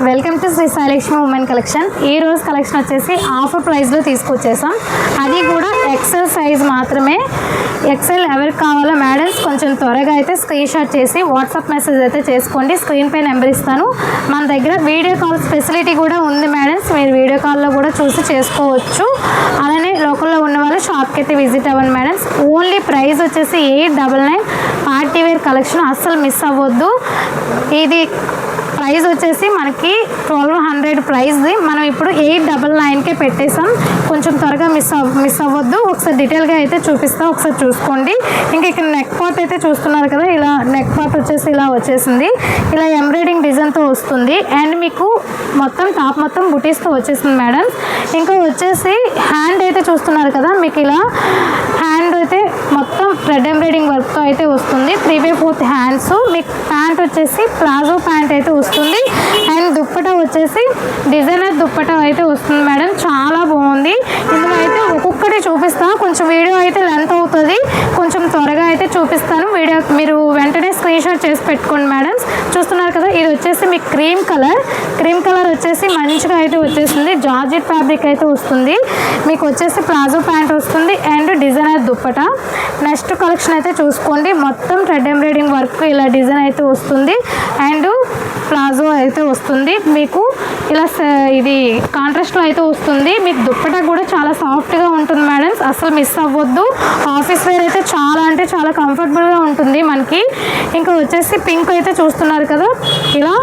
Welcome to Shri Sailakshmi women collection. ఈ రోజు collection వచ్చేసి ఆఫర్ ప్రైస్లో తీసుకొచ్చేసాం. అది కూడా ఎక్సెల్ సైజ్ మాత్రమే. ఎక్సెల్ ఎవరికి కావాలో మేడమ్స్ కొంచెం త్వరగా అయితే స్క్రీన్ షాట్ చేసి వాట్సాప్ మెసేజ్ అయితే చేసుకోండి. స్క్రీన్ పై నెంబర్ ఇస్తాను. మన దగ్గర వీడియో కాల్ ఫెసిలిటీ కూడా ఉంది మేడమ్స్. మీరు వీడియో కాల్లో కూడా చూసి చేసుకోవచ్చు. అలానే లోకల్లో ఉన్న వాళ్ళు షాప్కి అయితే విజిట్ అవ్వండి మేడమ్స్. ఓన్లీ ప్రైస్ వచ్చేసి 899. పార్టీ వేర్ కలెక్షన్ అస్సలు మిస్ అవ్వద్దు. ఇది ప్రైస్ వచ్చేసి మనకి 1200 ప్రైస్ది. మనం ఇప్పుడు 899కే పెట్టేసాం. కొంచెం త్వరగా మిస్ అవ్వద్దు. ఒకసారి డీటెయిల్గా అయితే చూపిస్తాం, ఒకసారి చూసుకోండి. ఇంకా ఇక్కడ నెక్ పార్ట్ అయితే చూస్తున్నారు కదా, ఇలా నెక్ పార్ట్ వచ్చేసి ఇలా వచ్చేసింది. ఇలా ఎంబ్రాయిడింగ్ డిజైన్తో వస్తుంది. అండ్ మీకు మొత్తం టాప్ మొత్తం బుటీస్తో వచ్చేసింది మేడం. ఇంకా వచ్చేసి హ్యాండ్ అయితే చూస్తున్నారు కదా, మీకు ఇలా హ్యాండ్ అయితే మొత్తం థ్రెడ్ ఎంబ్రాయిడింగ్ వర్క్తో అయితే వస్తుంది. 3/4 హ్యాండ్స్. మీకు ప్యాంట్ వచ్చేసి ప్లాజో ప్యాంట్ అయితే వస్తుంది. అండ్ దుప్పటా వచ్చేసి డిజైనర్ దుప్పటా అయితే వస్తుంది మేడం. చాలా బాగుంది. ఇందులో అయితే ఒక్కొక్కటి చూపిస్తాను. కొంచెం వీడియో అయితే లెంత్ అవుతుంది. కొంచెం త్వరగా అయితే చూపిస్తాను. వీడియో మీరు వెంటనే స్క్రీన్ షాట్ చేసి పెట్టుకోండి మేడం. చూస్తున్నారు కదా, ఇది వచ్చేసి మీకు క్రీమ్ కలర్ వచ్చేసి మంచిగా అయితే వచ్చేసింది. జార్జెట్ ఫ్యాబ్రిక్ అయితే వస్తుంది. మీకు వచ్చేసి ప్లాజో ప్యాంట్ వస్తుంది and designer dupatta. Next collection అయితే చూసుకోండి. మొత్తం థ్రెడ్ ఎంబ్రాయిడింగ్ వర్క్ ఇలా డిజైన్ అయితే వస్తుంది. అండ్ ప్లాజో అయితే వస్తుంది. మీకు ఇలా ఇది కాంట్రాస్ట్లో అయితే వస్తుంది. మీకు దుప్పటా కూడా చాలా సాఫ్ట్గా ఉంటుంది మేడం. అసలు మిస్ అవ్వద్దు. ఆఫీస్ వేర్ అయితే చాలా అంటే చాలా కంఫర్టబుల్గా ఉంటుంది మనకి. ఇంకా వచ్చేసి పింక్ అయితే చూస్తున్నారు కదా, ఇలా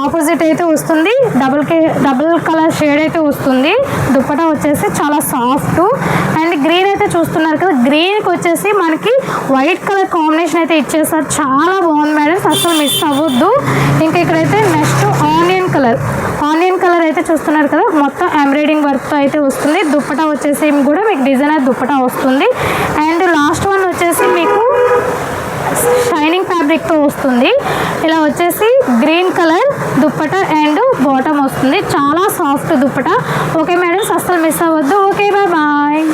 ఆపోజిట్ అయితే వస్తుంది. డబుల్ కలర్ షేడ్ అయితే వస్తుంది. దుప్పటా వచ్చేసి చాలా సాఫ్ట్. అండ్ గ్రీన్ అయితే చూస్తున్నారు కదా, గ్రీన్కి వచ్చేసి మనకి వైట్ కలర్ కాంబినేషన్ అయితే ఇచ్చేసారు. చాలా బాగుంది మేడం, అసలు మిస్ అవ్వద్దు. ఇంకా ఇక్కడైతే నెక్స్ట్ ఆనియన్ కలర్ అయితే చూస్తున్నారు కదా, మొత్తం ఎంబ్రాయిడింగ్ వర్క్తో అయితే వస్తుంది. దుప్పటా వచ్చేసి కూడా మీకు డిజైనర్ దుప్పటా వస్తుంది. అండ్ లాస్ట్ వన్ వచ్చేసి మీకు షైనింగ్ ఫ్యాబ్రిక్తో వస్తుంది. ఇలా వచ్చేసి green colour dupatta and bottom వస్తుంది. చాలా సాఫ్ట్ దుప్పటా. ఓకే మేడం, అస్సలు మిస్ అవ్వద్దు. Okay, bye.